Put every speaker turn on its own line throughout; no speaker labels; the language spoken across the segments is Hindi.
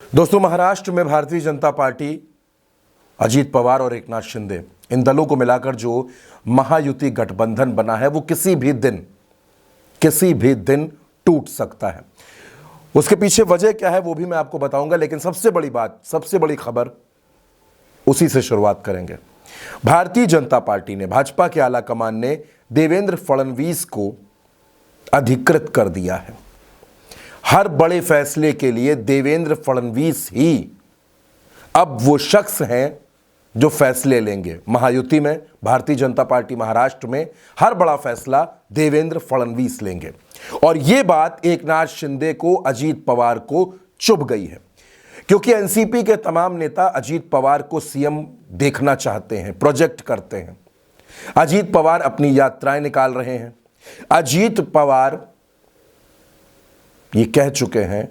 दोस्तों, महाराष्ट्र में भारतीय जनता पार्टी, अजीत पवार और एकनाथ शिंदे, इन दलों को मिलाकर जो महायुति गठबंधन बना है वो किसी भी दिन टूट सकता है। उसके पीछे वजह क्या है वो भी मैं आपको बताऊंगा, लेकिन सबसे बड़ी खबर उसी से शुरुआत करेंगे। भारतीय जनता पार्टी ने, भाजपा के आला कमान ने देवेंद्र फडणवीस को अधिकृत कर दिया है। हर बड़े फैसले के लिए देवेंद्र फडणवीस ही अब वो शख्स हैं जो फैसले लेंगे। महायुति में भारतीय जनता पार्टी महाराष्ट्र में हर बड़ा फैसला देवेंद्र फडणवीस लेंगे। और ये बात एकनाथ शिंदे को, अजीत पवार को चुभ गई है, क्योंकि एनसीपी के तमाम नेता अजीत पवार को सीएम देखना चाहते हैं, प्रोजेक्ट करते हैं। अजीत पवार अपनी यात्राएं निकाल रहे हैं। अजीत पवार ये कह चुके हैं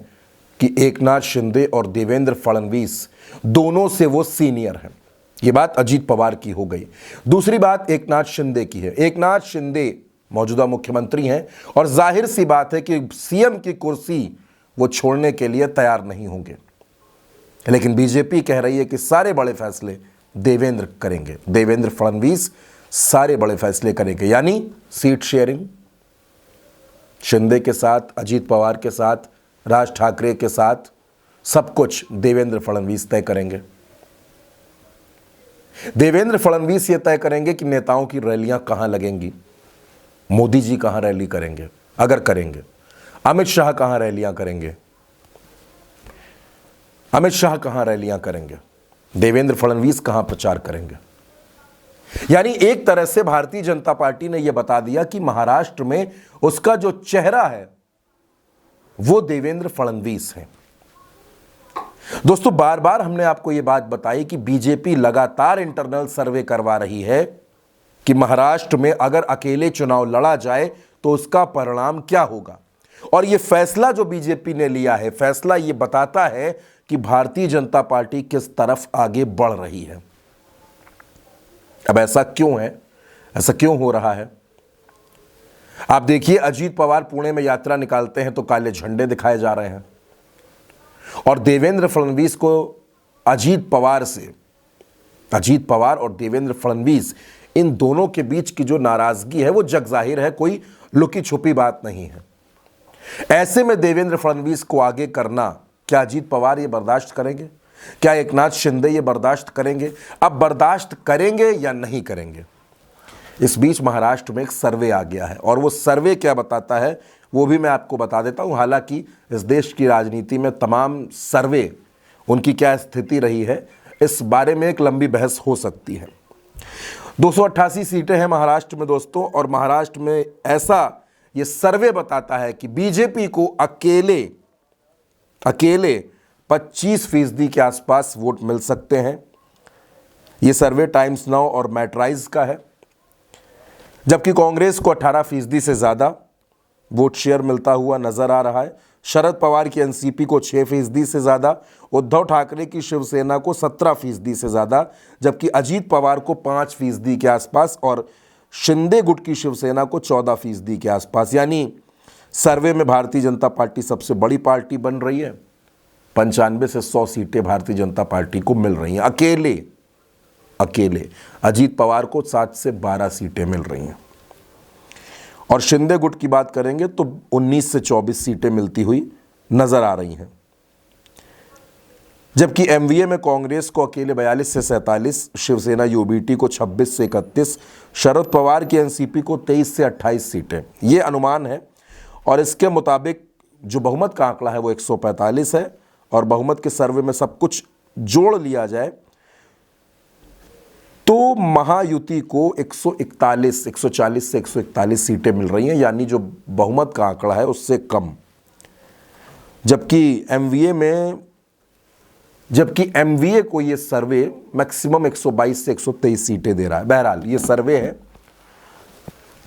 कि एकनाथ शिंदे और देवेंद्र फडणवीस दोनों से वो सीनियर हैं। ये बात अजीत पवार की हो गई। दूसरी बात एकनाथ शिंदे की है। एकनाथ शिंदे मौजूदा मुख्यमंत्री हैं और जाहिर सी बात है कि सीएम की कुर्सी वो छोड़ने के लिए तैयार नहीं होंगे। लेकिन बीजेपी कह रही है कि सारे बड़े फैसले देवेंद्र करेंगे, देवेंद्र फडणवीस सारे बड़े फैसले करेंगे, यानी सीट शेयरिंग शिंदे के साथ, अजीत पवार के साथ, राज ठाकरे के साथ, सब कुछ देवेंद्र फडणवीस तय करेंगे। देवेंद्र फडणवीस ये तय करेंगे कि नेताओं की रैलियां कहां लगेंगी, मोदी जी कहां रैली करेंगे, अगर करेंगे, अमित शाह कहां रैलियां करेंगे, देवेंद्र फडणवीस कहां प्रचार करेंगे। यानी एक तरह से भारतीय जनता पार्टी ने यह बता दिया कि महाराष्ट्र में उसका जो चेहरा है वो देवेंद्र फडणवीस है। दोस्तों, बार बार हमने आपको यह बात बताई कि बीजेपी लगातार इंटरनल सर्वे करवा रही है कि महाराष्ट्र में अगर अकेले चुनाव लड़ा जाए तो उसका परिणाम क्या होगा। और यह फैसला जो बीजेपी ने लिया है, फैसला यह बताता है कि भारतीय जनता पार्टी किस तरफ आगे बढ़ रही है। अब ऐसा क्यों है, ऐसा क्यों हो रहा है? आप देखिए, अजीत पवार पुणे में यात्रा निकालते हैं तो काले झंडे दिखाए जा रहे हैं, और देवेंद्र फडणवीस को अजीत पवार और देवेंद्र फडणवीस, इन दोनों के बीच की जो नाराजगी है वो जग जाहिर है, कोई लुकी छुपी बात नहीं है। ऐसे में देवेंद्र फडणवीस को आगे करना, क्या अजीत पवार ये बर्दाश्त करेंगे? क्या एकनाथ शिंदे ये बर्दाश्त करेंगे? अब बर्दाश्त करेंगे या नहीं करेंगे? इस बीच महाराष्ट्र में एक सर्वे आ गया है, और वो सर्वे क्या बताता है वो भी मैं आपको बता देता हूं। हालांकि इस देश की राजनीति में तमाम सर्वे, उनकी क्या स्थिति रही है, इस बारे में एक लंबी बहस हो सकती है। 288 सीटें हैं महाराष्ट्र में दोस्तों, और महाराष्ट्र में ऐसा ये सर्वे बताता है कि बीजेपी को अकेले 25% के आसपास वोट मिल सकते हैं। ये सर्वे टाइम्स नाउ और मैट्राइज का है। जबकि कांग्रेस को 18% से ज़्यादा वोट शेयर मिलता हुआ नजर आ रहा है। शरद पवार की एनसीपी को 6% से ज़्यादा, उद्धव ठाकरे की शिवसेना को 17% से ज़्यादा, जबकि अजीत पवार को 5% के आसपास और शिंदे गुट की शिवसेना को 14% के आसपास। यानी सर्वे में भारतीय जनता पार्टी सबसे बड़ी पार्टी बन रही है। 95 से 100 सीटें भारतीय जनता पार्टी को मिल रही हैं अकेले। अजीत पवार को 7 से 12 सीटें मिल रही हैं, और शिंदे गुट की बात करेंगे तो 19 से 24 सीटें मिलती हुई नजर आ रही हैं। जबकि एमवीए में कांग्रेस को अकेले 42 से 47, शिवसेना यूबीटी को 26 से 31, शरद पवार की एनसीपी को 23 से 28 सीटें, ये अनुमान है। और इसके मुताबिक जो बहुमत का आंकड़ा है वो 145 है, और बहुमत के सर्वे में सब कुछ जोड़ लिया जाए तो महायुति को 140 से 141 सीटें मिल रही हैं, यानी जो बहुमत का आंकड़ा है उससे कम। जबकि एमवीए को ये सर्वे मैक्सिमम 122 से 123 सीटें दे रहा है। बहरहाल ये सर्वे है।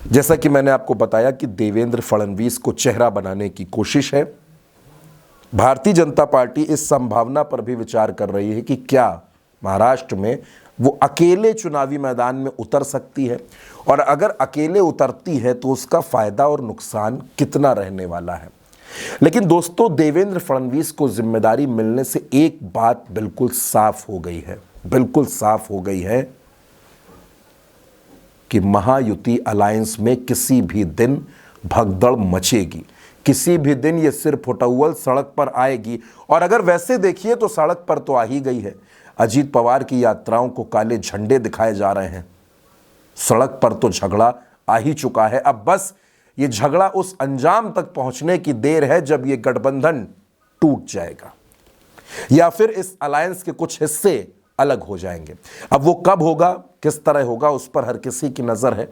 जैसा कि मैंने आपको बताया कि देवेंद्र फडणवीस को चेहरा बनाने की कोशिश है। भारतीय जनता पार्टी इस संभावना पर भी विचार कर रही है कि क्या महाराष्ट्र में वो अकेले चुनावी मैदान में उतर सकती है, और अगर अकेले उतरती है तो उसका फायदा और नुकसान कितना रहने वाला है। लेकिन दोस्तों, देवेंद्र फडणवीस को जिम्मेदारी मिलने से एक बात बिल्कुल साफ हो गई है, बिल्कुल साफ हो गई है कि महायुति अलायंस में किसी भी दिन भगदड़ मचेगी, किसी भी दिन ये सिर फुटौल सड़क पर आएगी। और अगर वैसे देखिए तो सड़क पर तो आ ही गई है। अजीत पवार की यात्राओं को काले झंडे दिखाए जा रहे हैं, सड़क पर तो झगड़ा आ ही चुका है। अब बस ये झगड़ा उस अंजाम तक पहुंचने की देर है जब ये गठबंधन टूट जाएगा या फिर इस अलायंस के कुछ हिस्से अलग हो जाएंगे। अब वो कब होगा, किस तरह होगा, उस पर हर किसी की नजर है।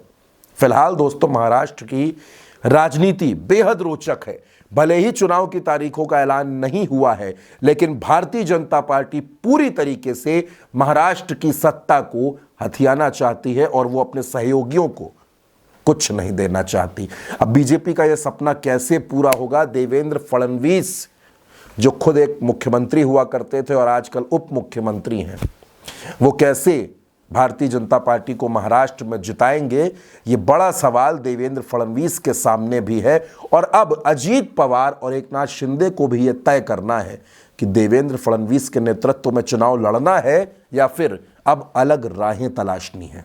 फिलहाल दोस्तों, महाराष्ट्र की राजनीति बेहद रोचक है। भले ही चुनाव की तारीखों का ऐलान नहीं हुआ है, लेकिन भारतीय जनता पार्टी पूरी तरीके से महाराष्ट्र की सत्ता को हथियाना चाहती है और वो अपने सहयोगियों को कुछ नहीं देना चाहती। अब बीजेपी का यह सपना कैसे पूरा होगा? देवेंद्र फडणवीस, जो खुद एक मुख्यमंत्री हुआ करते थे और आजकल उप मुख्यमंत्री हैं, वो कैसे भारतीय जनता पार्टी को महाराष्ट्र में जिताएंगे? ये बड़ा सवाल देवेंद्र फडणवीस के सामने भी है। और अब अजीत पवार और एकनाथ शिंदे को भी यह तय करना है कि देवेंद्र फडणवीस के नेतृत्व में चुनाव लड़ना है या फिर अब अलग राहें तलाशनी है।